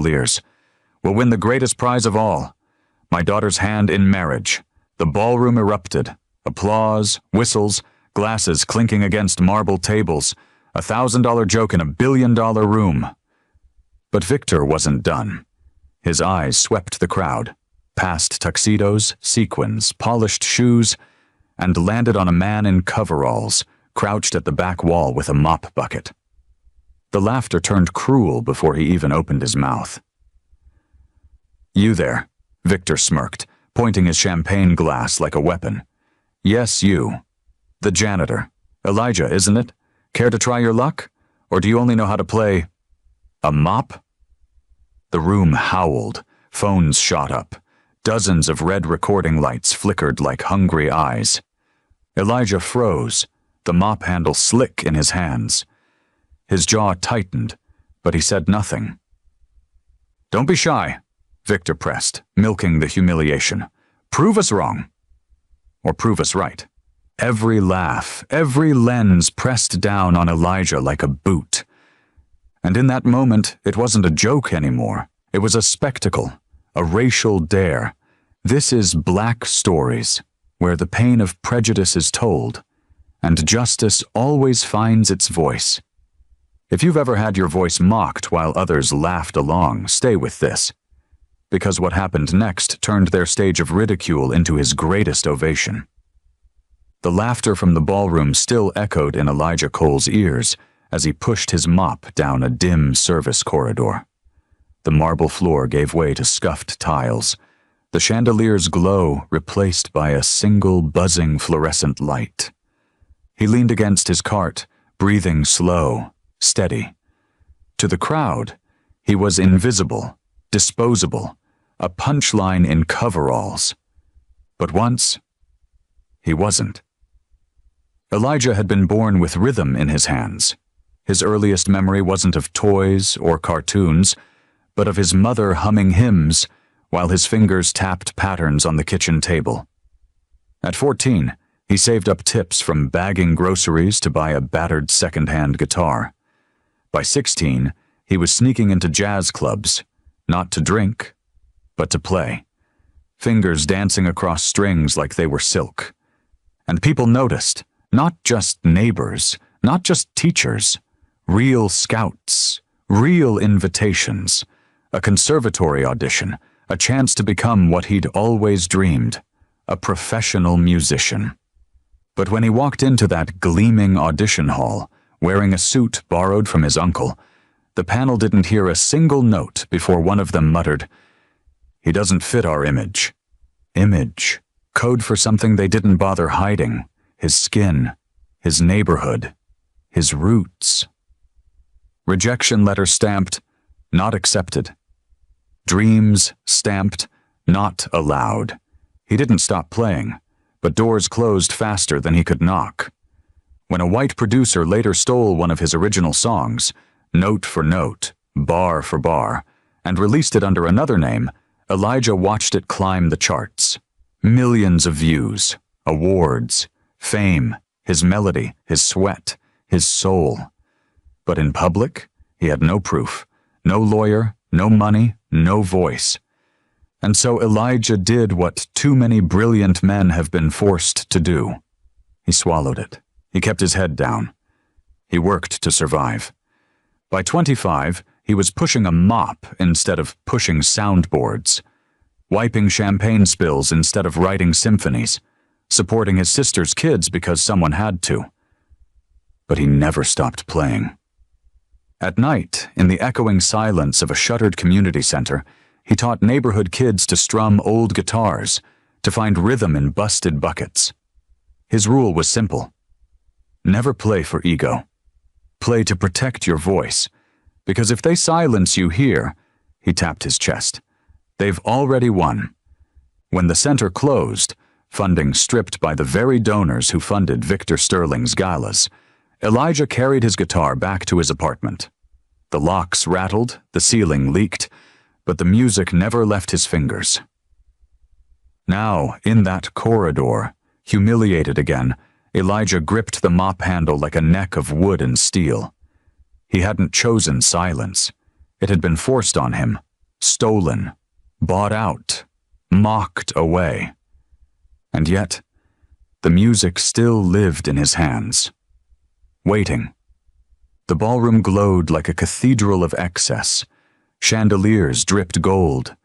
chandeliers. We'll win the greatest prize of all, my daughter's hand in marriage. The ballroom erupted. Applause, whistles, glasses clinking against marble tables, a $1,000 joke in a billion-dollar room. But Victor wasn't done. His eyes swept the crowd, past tuxedos, sequins, polished shoes, and landed on a man in coveralls, crouched at the back wall with a mop bucket. The laughter turned cruel before he even opened his mouth. "You there," Victor smirked, pointing his champagne glass like a weapon. "Yes, you. The janitor. Elijah, isn't it? Care to try your luck? Or do you only know how to play a mop?" The room howled. Phones shot up. Dozens of red recording lights flickered like hungry eyes. Elijah froze, the mop handle slick in his hands. His jaw tightened, but he said nothing. "Don't be shy," Victor pressed, milking the humiliation. "Prove us wrong. Or prove us right." Every laugh, every lens pressed down on Elijah like a boot. And in that moment, it wasn't a joke anymore. It was a spectacle, a racial dare. This is Black Stories, where the pain of prejudice is told, and justice always finds its voice. If you've ever had your voice mocked while others laughed along, stay with this. Because what happened next turned their stage of ridicule into his greatest ovation. The laughter from the ballroom still echoed in Elijah Cole's ears as he pushed his mop down a dim service corridor. The marble floor gave way to scuffed tiles, the chandelier's glow replaced by a single buzzing fluorescent light. He leaned against his cart, breathing slow, steady. To the crowd, he was invisible, disposable, a punchline in coveralls. But once, he wasn't. Elijah had been born with rhythm in his hands. His earliest memory wasn't of toys or cartoons, but of his mother humming hymns while his fingers tapped patterns on the kitchen table. At 14, he saved up tips from bagging groceries to buy a battered second-hand guitar. By 16, he was sneaking into jazz clubs, not to drink, but to play, fingers dancing across strings like they were silk. And people noticed, not just neighbors, not just teachers, real scouts, real invitations, a conservatory audition, a chance to become what he'd always dreamed, a professional musician. But when he walked into that gleaming audition hall, wearing a suit borrowed from his uncle, the panel didn't hear a single note before one of them muttered, "He doesn't fit our image." Image, code for something they didn't bother hiding, his skin, his neighborhood, his roots. Rejection letter stamped, "Not accepted." Dreams stamped, "Not allowed." He didn't stop playing, but doors closed faster than he could knock. When a white producer later stole one of his original songs, note for note, bar for bar, and released it under another name, Elijah watched it climb the charts. Millions of views, awards, fame, his melody, his sweat, his soul. But in public, he had no proof, no lawyer, no money, no voice. And so Elijah did what too many brilliant men have been forced to do. He swallowed it. He kept his head down. He worked to survive. By 25, he was pushing a mop instead of pushing soundboards, wiping champagne spills instead of writing symphonies, supporting his sister's kids because someone had to. But he never stopped playing. At night, in the echoing silence of a shuttered community center, he taught neighborhood kids to strum old guitars, to find rhythm in busted buckets. His rule was simple. Never play for ego. Play to protect your voice, because if they silence you here, he tapped his chest, they've already won. When the center closed, funding stripped by the very donors who funded Victor Sterling's galas, Elijah carried his guitar back to his apartment. The locks rattled, the ceiling leaked, but the music never left his fingers. Now, in that corridor, humiliated again, Elijah gripped the mop handle like a neck of wood and steel. He hadn't chosen silence. It had been forced on him, stolen, bought out, mocked away. And yet, the music still lived in his hands, waiting. The ballroom glowed like a cathedral of excess. Chandeliers dripped gold.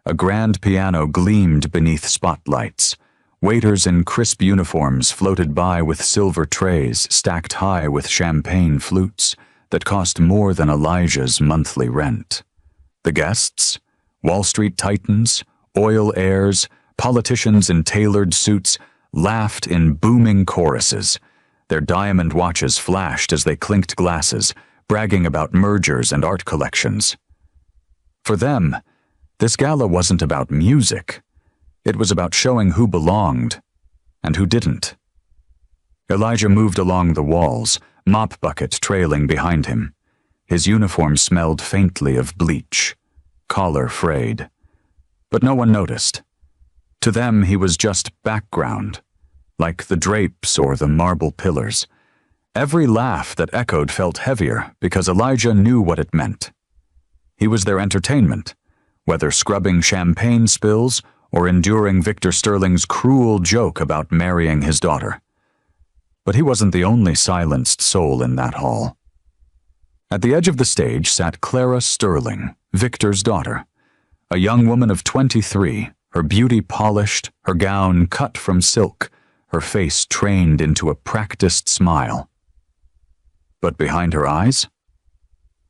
A grand piano gleamed beneath spotlights. Waiters in crisp uniforms floated by with silver trays stacked high with champagne flutes that cost more than Elijah's monthly rent. The guests, Wall Street titans, oil heirs, politicians in tailored suits, laughed in booming choruses. Their diamond watches flashed as they clinked glasses, bragging about mergers and art collections. For them, this gala wasn't about music. It was about showing who belonged and who didn't. Elijah moved along the walls, mop bucket trailing behind him. His uniform smelled faintly of bleach, collar frayed. But no one noticed. To them, he was just background, like the drapes or the marble pillars. Every laugh that echoed felt heavier because Elijah knew what it meant. He was their entertainment, whether scrubbing champagne spills or enduring Victor Sterling's cruel joke about marrying his daughter. But he wasn't the only silenced soul in that hall. At the edge of the stage sat Clara Sterling, Victor's daughter, a young woman of 23, her beauty polished, her gown cut from silk, her face trained into a practiced smile. But behind her eyes,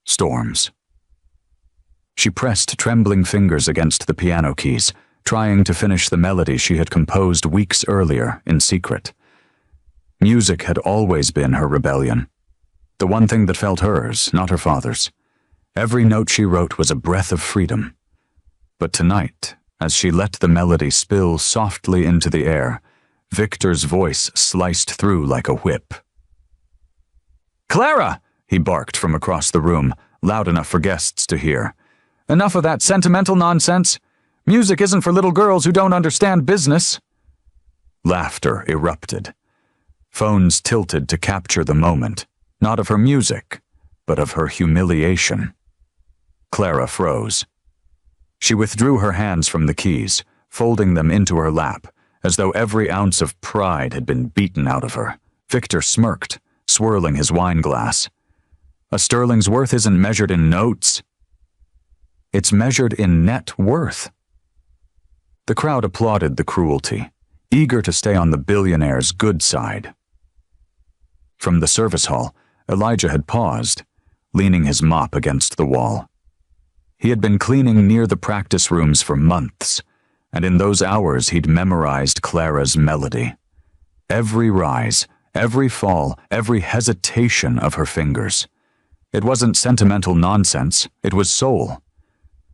storms. She pressed trembling fingers against the piano keys, trying to finish the melody she had composed weeks earlier in secret. Music had always been her rebellion, the one thing that felt hers, not her father's. Every note she wrote was a breath of freedom. But tonight, as she let the melody spill softly into the air, Victor's voice sliced through like a whip. "Clara!" he barked from across the room, loud enough for guests to hear. "Enough of that sentimental nonsense. Music isn't for little girls who don't understand business." Laughter erupted. Phones tilted to capture the moment, not of her music, but of her humiliation. Clara froze. She withdrew her hands from the keys, folding them into her lap, as though every ounce of pride had been beaten out of her. Victor smirked, swirling his wine glass. "A Sterling's worth isn't measured in notes. It's measured in net worth." The crowd applauded the cruelty, eager to stay on the billionaire's good side. From the service hall, Elijah had paused, leaning his mop against the wall. He had been cleaning near the practice rooms for months, and in those hours he'd memorized Clara's melody. Every rise, every fall, every hesitation of her fingers. It wasn't sentimental nonsense, it was soul.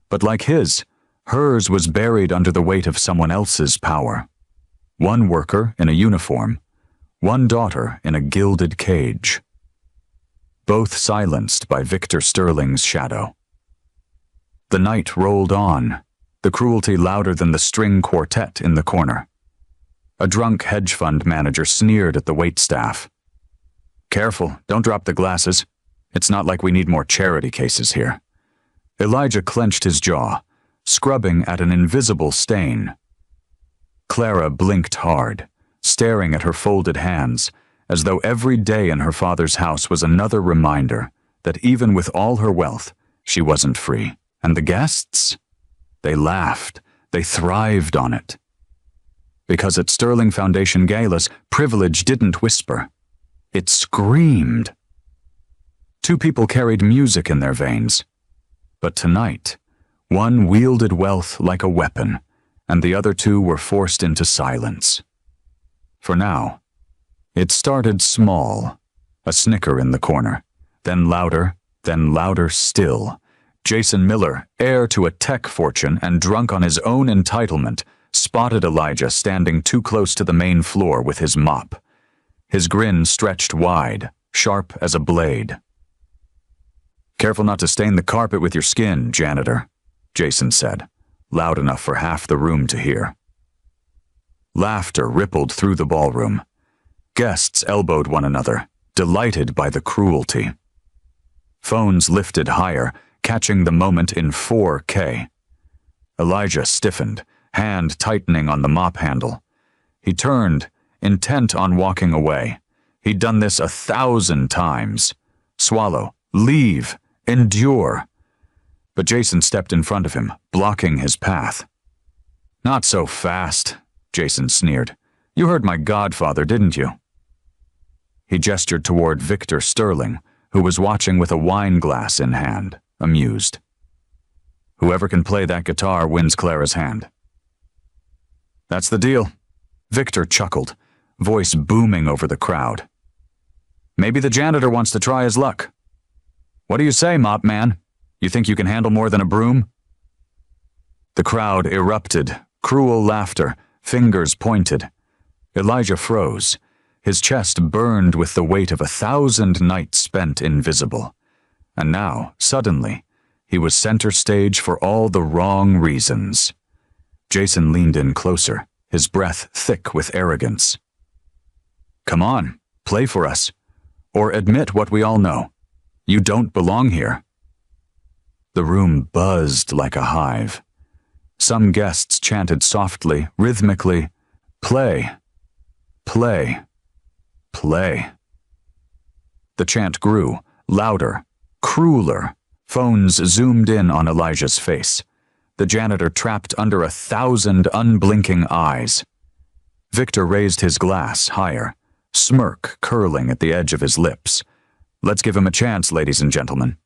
But like his, hers was buried under the weight of someone else's power. One worker in a uniform, one daughter in a gilded cage. Both silenced by Victor Sterling's shadow. The night rolled on, the cruelty louder than the string quartet in the corner. A drunk hedge fund manager sneered at the waitstaff. "Careful, don't drop the glasses. It's not like we need more charity cases here." Elijah clenched his jaw, scrubbing at an invisible stain. Clara blinked hard, staring at her folded hands, as though every day in her father's house was another reminder that even with all her wealth, she wasn't free. And the guests? They laughed. They thrived on it. Because at Sterling Foundation galas, privilege didn't whisper. It screamed. Two people carried music in their veins. But tonight, one wielded wealth like a weapon, and the other two were forced into silence. For now, it started small, a snicker in the corner, then louder still. Jason Miller, heir to a tech fortune and drunk on his own entitlement, spotted Elijah standing too close to the main floor with his mop. His grin stretched wide, sharp as a blade. "Careful not to stain the carpet with your skin, janitor," Jason said, loud enough for half the room to hear. Laughter rippled through the ballroom. Guests elbowed one another, delighted by the cruelty. Phones lifted higher, catching the moment in 4K. Elijah stiffened, hand tightening on the mop handle. He turned, intent on walking away. He'd done this 1,000 times. Swallow, leave, endure. But Jason stepped in front of him, blocking his path. "Not so fast," Jason sneered. "You heard my godfather, didn't you?" He gestured toward Victor Sterling, who was watching with a wine glass in hand, amused. "Whoever can play that guitar wins Clara's hand." "That's the deal." Victor chuckled, voice booming over the crowd. "Maybe the janitor wants to try his luck. What do you say, Mop Man? You think you can handle more than a broom?" The crowd erupted, cruel laughter, fingers pointed. Elijah froze. His chest burned with the weight of 1,000 nights spent invisible. And now, suddenly, he was center stage for all the wrong reasons. Jason leaned in closer, his breath thick with arrogance. "Come on, play for us. Or admit what we all know. You don't belong here." The room buzzed like a hive. Some guests chanted softly, rhythmically, "Play, play, play." The chant grew, louder, crueler. Phones zoomed in on Elijah's face. The janitor trapped under 1,000 unblinking eyes. Victor raised his glass higher, smirk curling at the edge of his lips. "Let's give him a chance, ladies and gentlemen.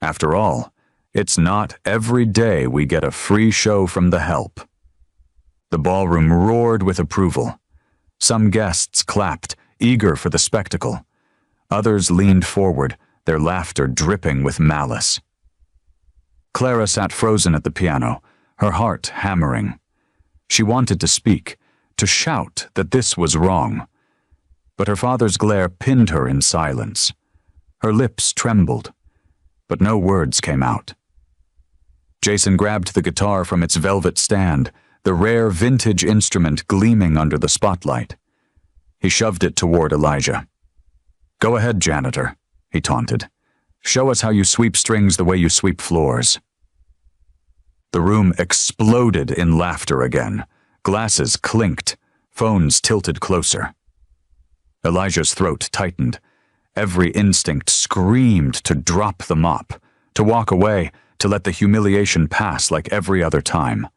After all, it's not every day we get a free show from the help." The ballroom roared with approval. Some guests clapped, eager for the spectacle. Others leaned forward, their laughter dripping with malice. Clara sat frozen at the piano, her heart hammering. She wanted to speak, to shout that this was wrong. But her father's glare pinned her in silence. Her lips trembled, but no words came out. Jason grabbed the guitar from its velvet stand, the rare vintage instrument gleaming under the spotlight. He shoved it toward Elijah. "Go ahead, janitor," he taunted. "Show us how you sweep strings the way you sweep floors." The room exploded in laughter again. Glasses clinked, phones tilted closer. Elijah's throat tightened. Every instinct screamed to drop the mop, to walk away, to let the humiliation pass like every other time.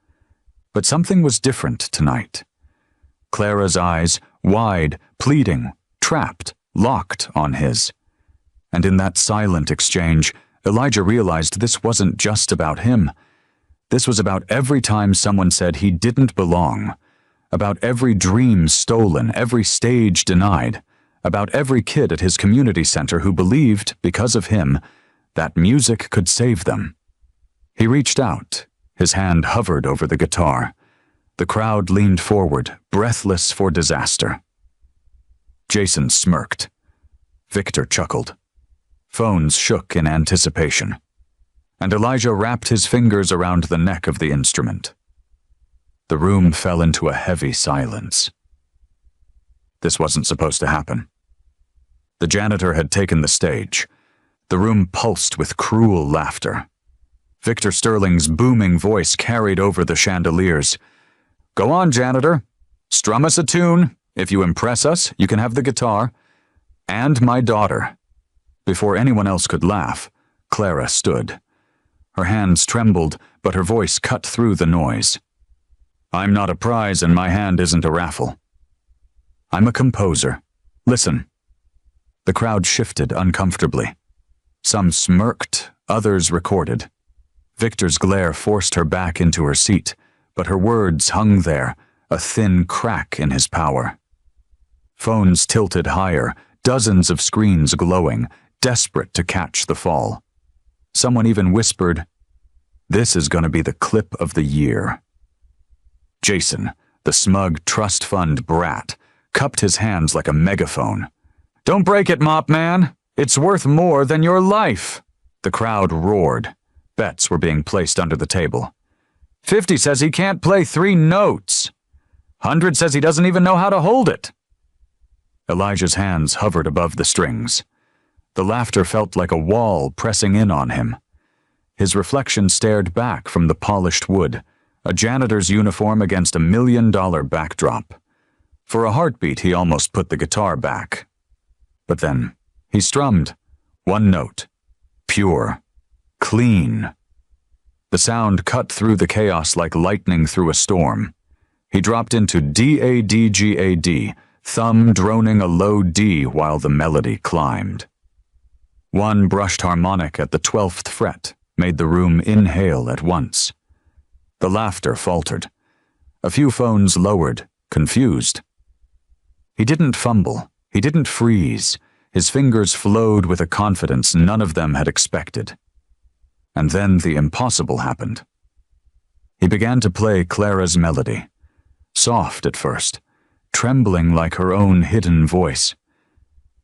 But something was different tonight. Clara's eyes, wide, pleading, trapped, locked on his. And in that silent exchange, Elijah realized this wasn't just about him. This was about every time someone said he didn't belong, about every dream stolen, every stage denied, about every kid at his community center who believed, because of him, that music could save them. He reached out. His hand hovered over the guitar. The crowd leaned forward, breathless for disaster. Jason smirked. Victor chuckled. Phones shook in anticipation. And Elijah wrapped his fingers around the neck of the instrument. The room fell into a heavy silence. This wasn't supposed to happen. The janitor had taken the stage. The room pulsed with cruel laughter. Victor Sterling's booming voice carried over the chandeliers. "Go on, janitor. Strum us a tune. If you impress us, you can have the guitar. And my daughter." Before anyone else could laugh, Clara stood. Her hands trembled, but her voice cut through the noise. "I'm not a prize and my hand isn't a raffle. I'm a composer. Listen." The crowd shifted uncomfortably. Some smirked, others recorded. Victor's glare forced her back into her seat, but her words hung there, a thin crack in his power. Phones tilted higher, dozens of screens glowing, desperate to catch the fall. Someone even whispered, "This is going to be the clip of the year." Jason, the smug trust fund brat, cupped his hands like a megaphone. "Don't break it, Mop Man. It's worth more than your life." The crowd roared. Bets were being placed under the table. 50 says he can't play 3 notes. 100 says he doesn't even know how to hold it. Elijah's hands hovered above the strings. The laughter felt like a wall pressing in on him. His reflection stared back from the polished wood, a janitor's uniform against $1 million backdrop. For a heartbeat, he almost put the guitar back. But then, he strummed. One note. Pure. Clean. The sound cut through the chaos like lightning through a storm. He dropped into D-A-D-G-A-D, thumb droning a low D while the melody climbed. One brushed harmonic at the 12th fret made the room inhale at once. The laughter faltered. A few phones lowered, confused. He didn't fumble. He didn't freeze. His fingers flowed with a confidence none of them had expected. And then the impossible happened. He began to play Clara's melody, soft at first, trembling like her own hidden voice.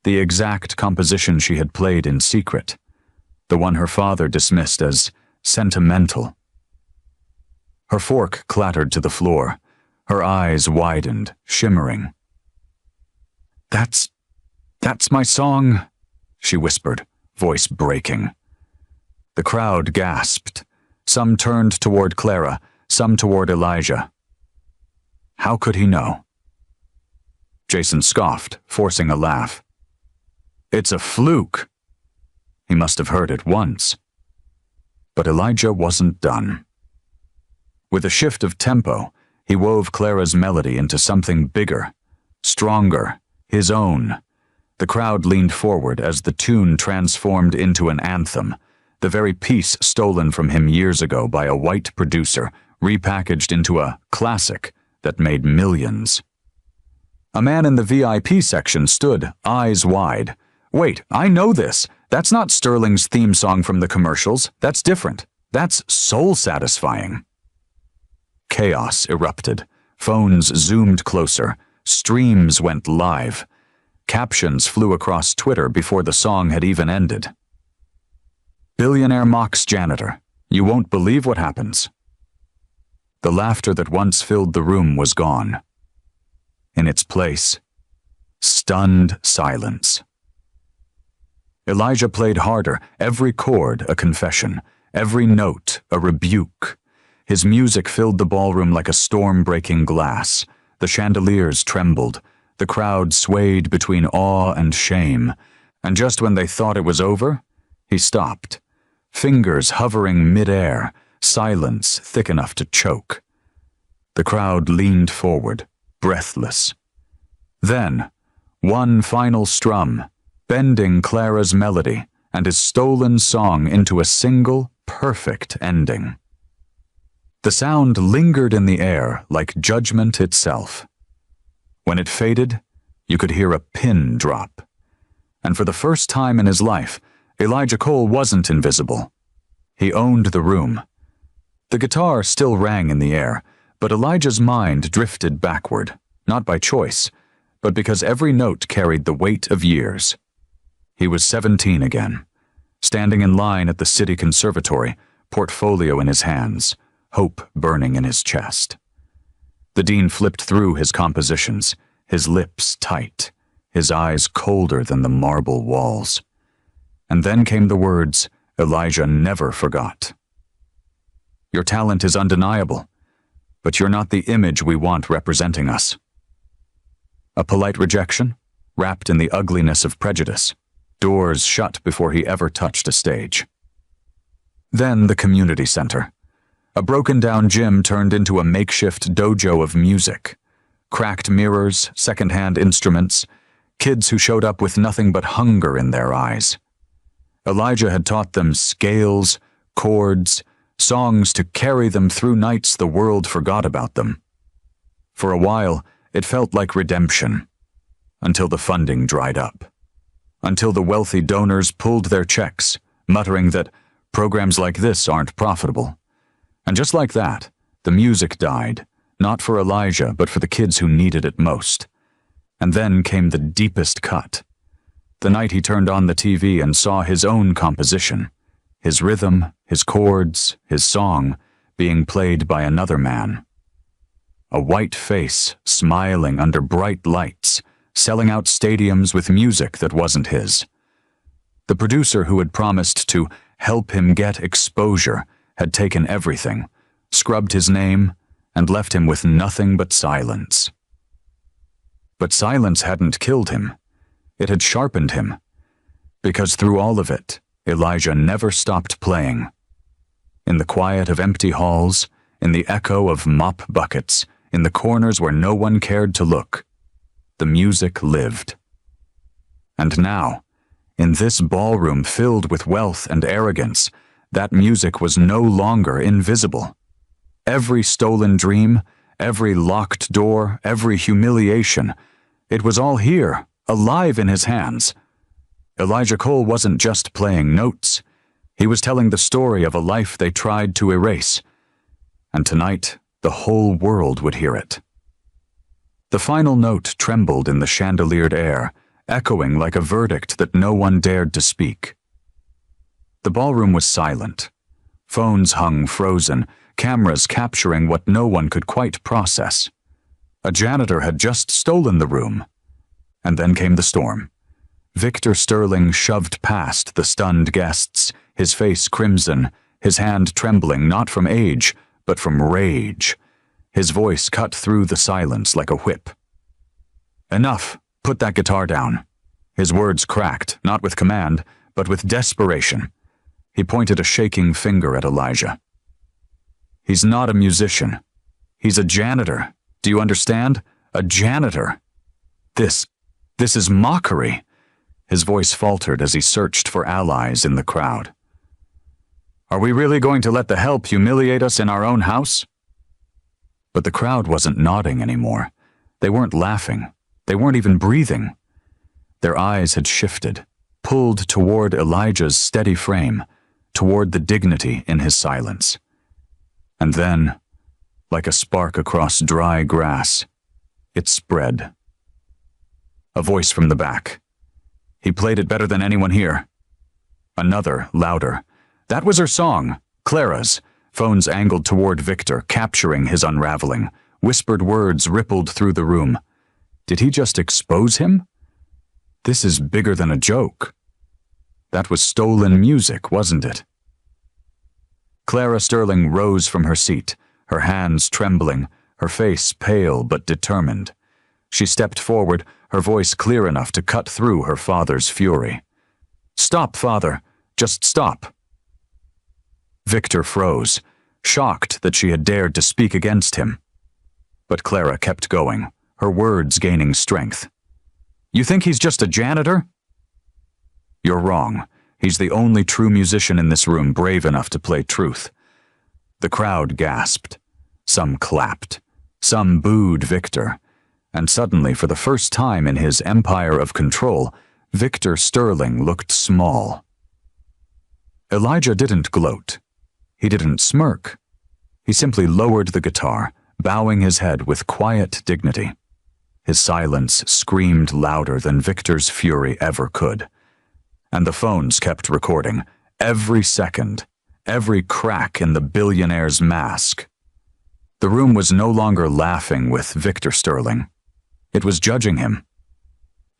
The exact composition she had played in secret, the one her father dismissed as sentimental. Her fork clattered to the floor, her eyes widened, shimmering. That's my song," she whispered, voice breaking. The crowd gasped. Some turned toward Clara, some toward Elijah. How could he know? Jason scoffed, forcing a laugh. "It's a fluke." He must have heard it once. But Elijah wasn't done. With a shift of tempo, he wove Clara's melody into something bigger, stronger, his own. The crowd leaned forward as the tune transformed into an anthem, the very piece stolen from him years ago by a white producer, repackaged into a classic that made millions. A man in the VIP section stood, eyes wide. "Wait, I know this. That's not Sterling's theme song from the commercials. That's different. That's soul-satisfying." Chaos erupted. Phones zoomed closer. Streams went live. Captions flew across Twitter before the song had even ended. "Billionaire mocks janitor. You won't believe what happens." The laughter that once filled the room was gone. In its place, stunned silence. Elijah played harder, every chord a confession, every note a rebuke. His music filled the ballroom like a storm breaking glass. The chandeliers trembled. The crowd swayed between awe and shame. And just when they thought it was over, he stopped. Fingers hovering mid-air, silence thick enough to choke. The crowd leaned forward, breathless. Then, one final strum, bending Clara's melody and his stolen song into a single, perfect ending. The sound lingered in the air like judgment itself. When it faded, you could hear a pin drop. And for the first time in his life, Elijah Cole wasn't invisible. He owned the room. The guitar still rang in the air, but Elijah's mind drifted backward, not by choice, but because every note carried the weight of years. He was 17 again, standing in line at the city conservatory, portfolio in his hands, hope burning in his chest. The dean flipped through his compositions, his lips tight, his eyes colder than the marble walls. And then came the words Elijah never forgot. "Your talent is undeniable, but you're not the image we want representing us." A polite rejection, wrapped in the ugliness of prejudice, doors shut before he ever touched a stage. Then the community center. A broken-down gym turned into a makeshift dojo of music. Cracked mirrors, second-hand instruments, kids who showed up with nothing but hunger in their eyes. Elijah had taught them scales, chords, songs to carry them through nights the world forgot about them. For a while, it felt like redemption, until the funding dried up. Until the wealthy donors pulled their checks, muttering that programs like this aren't profitable. And just like that, the music died, not for Elijah, but for the kids who needed it most. And then came the deepest cut. The night he turned on the TV and saw his own composition, his rhythm, his chords, his song, being played by another man. A white face, smiling under bright lights, selling out stadiums with music that wasn't his. The producer who had promised to help him get exposure, had taken everything, scrubbed his name, and left him with nothing but silence. But silence hadn't killed him. It had sharpened him. Because through all of it, Elijah never stopped playing. In the quiet of empty halls, in the echo of mop buckets, in the corners where no one cared to look, the music lived. And now, in this ballroom filled with wealth and arrogance, that music was no longer invisible. Every stolen dream, every locked door, every humiliation, it was all here, alive in his hands. Elijah Cole wasn't just playing notes. He was telling the story of a life they tried to erase. And tonight, the whole world would hear it. The final note trembled in the chandeliered air, echoing like a verdict that no one dared to speak. The ballroom was silent. Phones hung frozen, cameras capturing what no one could quite process. A janitor had just stolen the room. And then came the storm. Victor Sterling shoved past the stunned guests, his face crimson, his hand trembling not from age, but from rage. His voice cut through the silence like a whip. "Enough! Put that guitar down." His words cracked, not with command, but with desperation. He pointed a shaking finger at Elijah. "He's not a musician. He's a janitor. Do you understand? A janitor. This is mockery." His voice faltered as he searched for allies in the crowd. "Are we really going to let the help humiliate us in our own house?" But the crowd wasn't nodding anymore. They weren't laughing. They weren't even breathing. Their eyes had shifted, pulled toward Elijah's steady frame, toward the dignity in his silence. And then, like a spark across dry grass, it spread. A voice from the back. "He played it better than anyone here." Another, louder. That was her song, Clara's. Phones angled toward Victor, capturing his unraveling. Whispered words rippled through the room. Did he just expose him? This is bigger than a joke. That was stolen music, wasn't it? Clara Sterling rose from her seat, her hands trembling, her face pale but determined. She stepped forward, her voice clear enough to cut through her father's fury. "Stop, Father. Just stop." Victor froze, shocked that she had dared to speak against him. But Clara kept going, her words gaining strength. "You think he's just a janitor?" "You're wrong. He's the only true musician in this room brave enough to play truth." The crowd gasped. Some clapped. Some booed Victor. And suddenly, for the first time in his empire of control, Victor Sterling looked small. Elijah didn't gloat. He didn't smirk. He simply lowered the guitar, bowing his head with quiet dignity. His silence screamed louder than Victor's fury ever could. And the phones kept recording, every second, every crack in the billionaire's mask. The room was no longer laughing with Victor Sterling. It was judging him.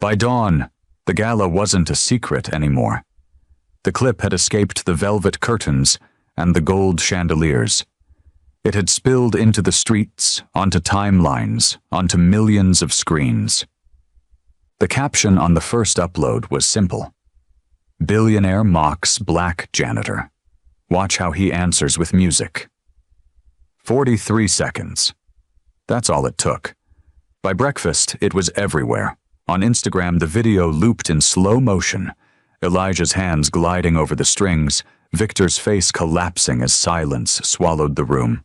By dawn, the gala wasn't a secret anymore. The clip had escaped the velvet curtains and the gold chandeliers. It had spilled into the streets, onto timelines, onto millions of screens. The caption on the first upload was simple. "Billionaire mocks black janitor. Watch how he answers with music." 43 seconds. That's all it took. By breakfast, it was everywhere. On Instagram, the video looped in slow motion, Elijah's hands gliding over the strings, Victor's face collapsing as silence swallowed the room.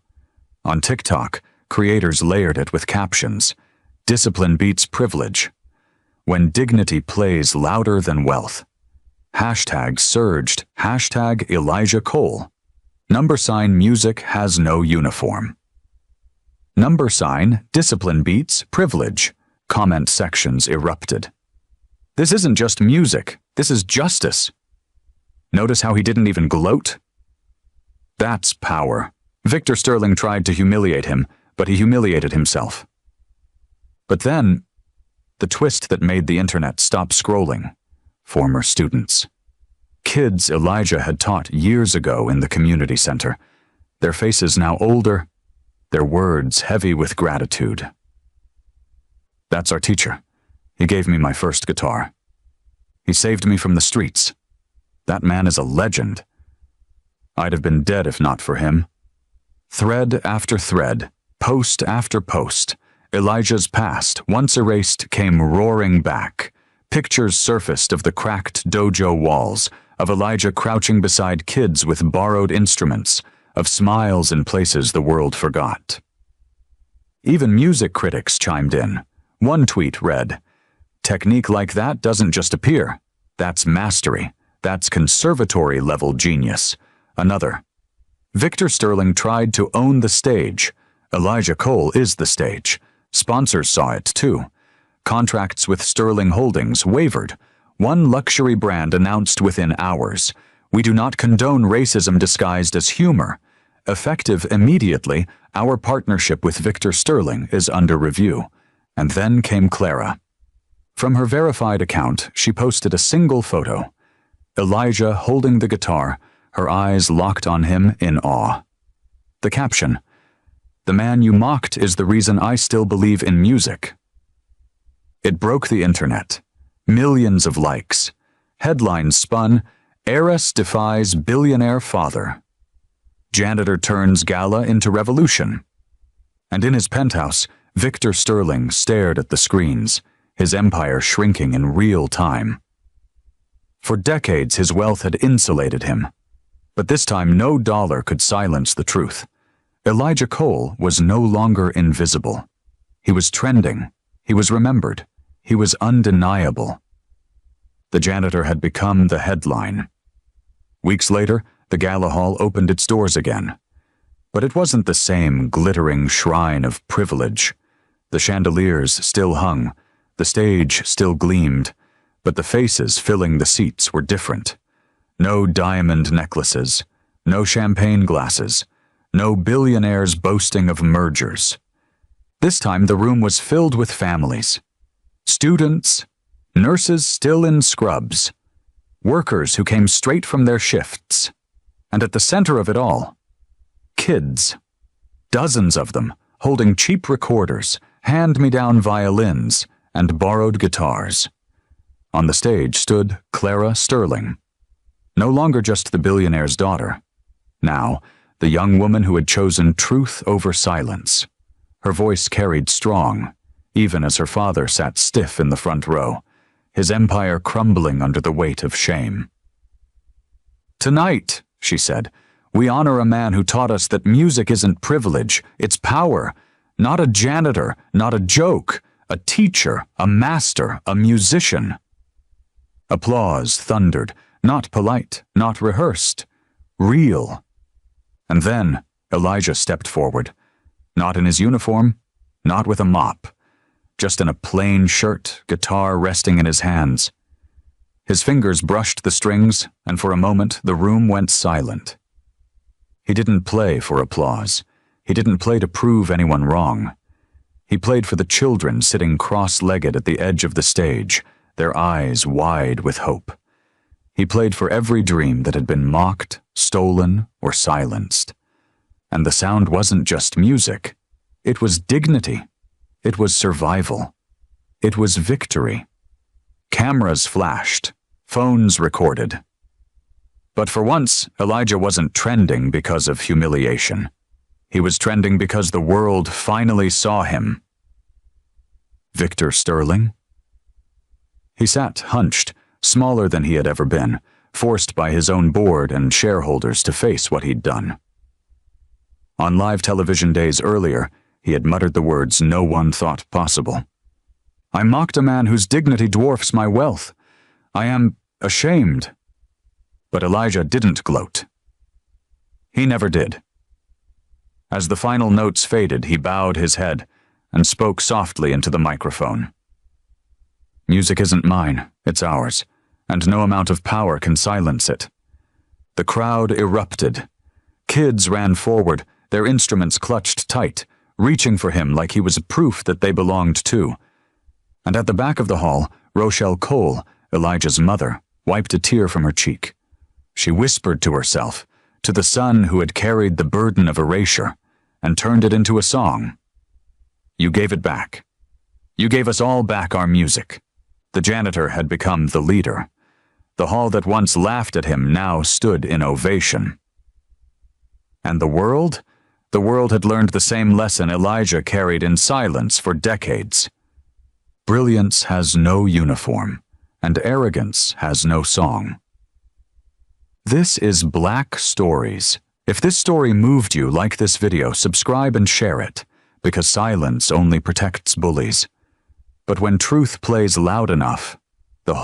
On TikTok, creators layered it with captions. "Discipline beats privilege." "When dignity plays louder than wealth." Hashtags surged. Hashtag Elijah Cole. # music has no uniform. # discipline beats privilege. Comment sections erupted. This isn't just music. This is justice. Notice how he didn't even gloat? That's power. Victor Sterling tried to humiliate him, but he humiliated himself. But then, the twist that made the internet stop scrolling. Former students. Kids Elijah had taught years ago in the community center, their faces now older, their words heavy with gratitude. "That's our teacher. He gave me my first guitar. He saved me from the streets. That man is a legend. I'd have been dead if not for him." Thread after thread, post after post, Elijah's past, once erased, came roaring back. Pictures surfaced of the cracked dojo walls, of Elijah crouching beside kids with borrowed instruments, of smiles in places the world forgot. Even music critics chimed in. One tweet read, "Technique like that doesn't just appear. That's mastery. That's conservatory-level genius." Another, "Victor Sterling tried to own the stage. Elijah Cole is the stage. Sponsors saw it, too. Contracts with Sterling Holdings wavered. One luxury brand announced within hours, 'We do not condone racism disguised as humor. Effective immediately, our partnership with Victor Sterling is under review.' And then came Clara. From her verified account, she posted a single photo. Elijah holding the guitar, her eyes locked on him in awe. The caption, "The man you mocked is the reason I still believe in music." It broke the internet. Millions of likes. Headlines spun, "Heiress defies billionaire father." Janitor turns gala into revolution. And in his penthouse, Victor Sterling stared at the screens, his empire shrinking in real time. For decades, his wealth had insulated him. But this time, no dollar could silence the truth. Elijah Cole was no longer invisible. He was trending. He was remembered. He was undeniable. The janitor had become the headline. Weeks later, the gala hall opened its doors again. But it wasn't the same glittering shrine of privilege. The chandeliers still hung, the stage still gleamed, but the faces filling the seats were different. No diamond necklaces, no champagne glasses, no billionaires boasting of mergers. This time the room was filled with families. Students, nurses still in scrubs, workers who came straight from their shifts. And at the center of it all, kids. Dozens of them, holding cheap recorders, hand-me-down violins, and borrowed guitars. On the stage stood Clara Sterling. No longer just the billionaire's daughter. Now, the young woman who had chosen truth over silence. Her voice carried strong, even as her father sat stiff in the front row, his empire crumbling under the weight of shame. "Tonight," she said, "we honor a man who taught us that music isn't privilege, it's power. Not a janitor, not a joke, a teacher, a master, a musician." Applause thundered, not polite, not rehearsed, real. And then Elijah stepped forward, not in his uniform, not with a mop, just in a plain shirt, guitar resting in his hands. His fingers brushed the strings, and for a moment the room went silent. He didn't play for applause. He didn't play to prove anyone wrong. He played for the children sitting cross-legged at the edge of the stage, their eyes wide with hope. He played for every dream that had been mocked, stolen, or silenced. And the sound wasn't just music. It was dignity. It was survival. It was victory. Cameras flashed. Phones recorded. But for once, Elijah wasn't trending because of humiliation. He was trending because the world finally saw him. Victor Sterling? He sat hunched, smaller than he had ever been, forced by his own board and shareholders to face what he'd done. On live television days earlier, he had muttered the words no one thought possible. "I mocked a man whose dignity dwarfs my wealth. I am ashamed." But Elijah didn't gloat. He never did. As the final notes faded, he bowed his head and spoke softly into the microphone. "Music isn't mine, it's ours, and no amount of power can silence it." The crowd erupted. Kids ran forward, their instruments clutched tight, reaching for him like he was proof that they belonged too. And at the back of the hall, Rochelle Cole, Elijah's mother, wiped a tear from her cheek. She whispered to herself, to the son who had carried the burden of erasure, and turned it into a song. You gave it back. You gave us all back our music. The janitor had become the leader. The hall that once laughed at him now stood in ovation. And the world? The world had learned the same lesson Elijah carried in silence for decades. Brilliance has no uniform, and arrogance has no song. This is Black Stories. If this story moved you, like this video, subscribe and share it, because silence only protects bullies. But when truth plays loud enough,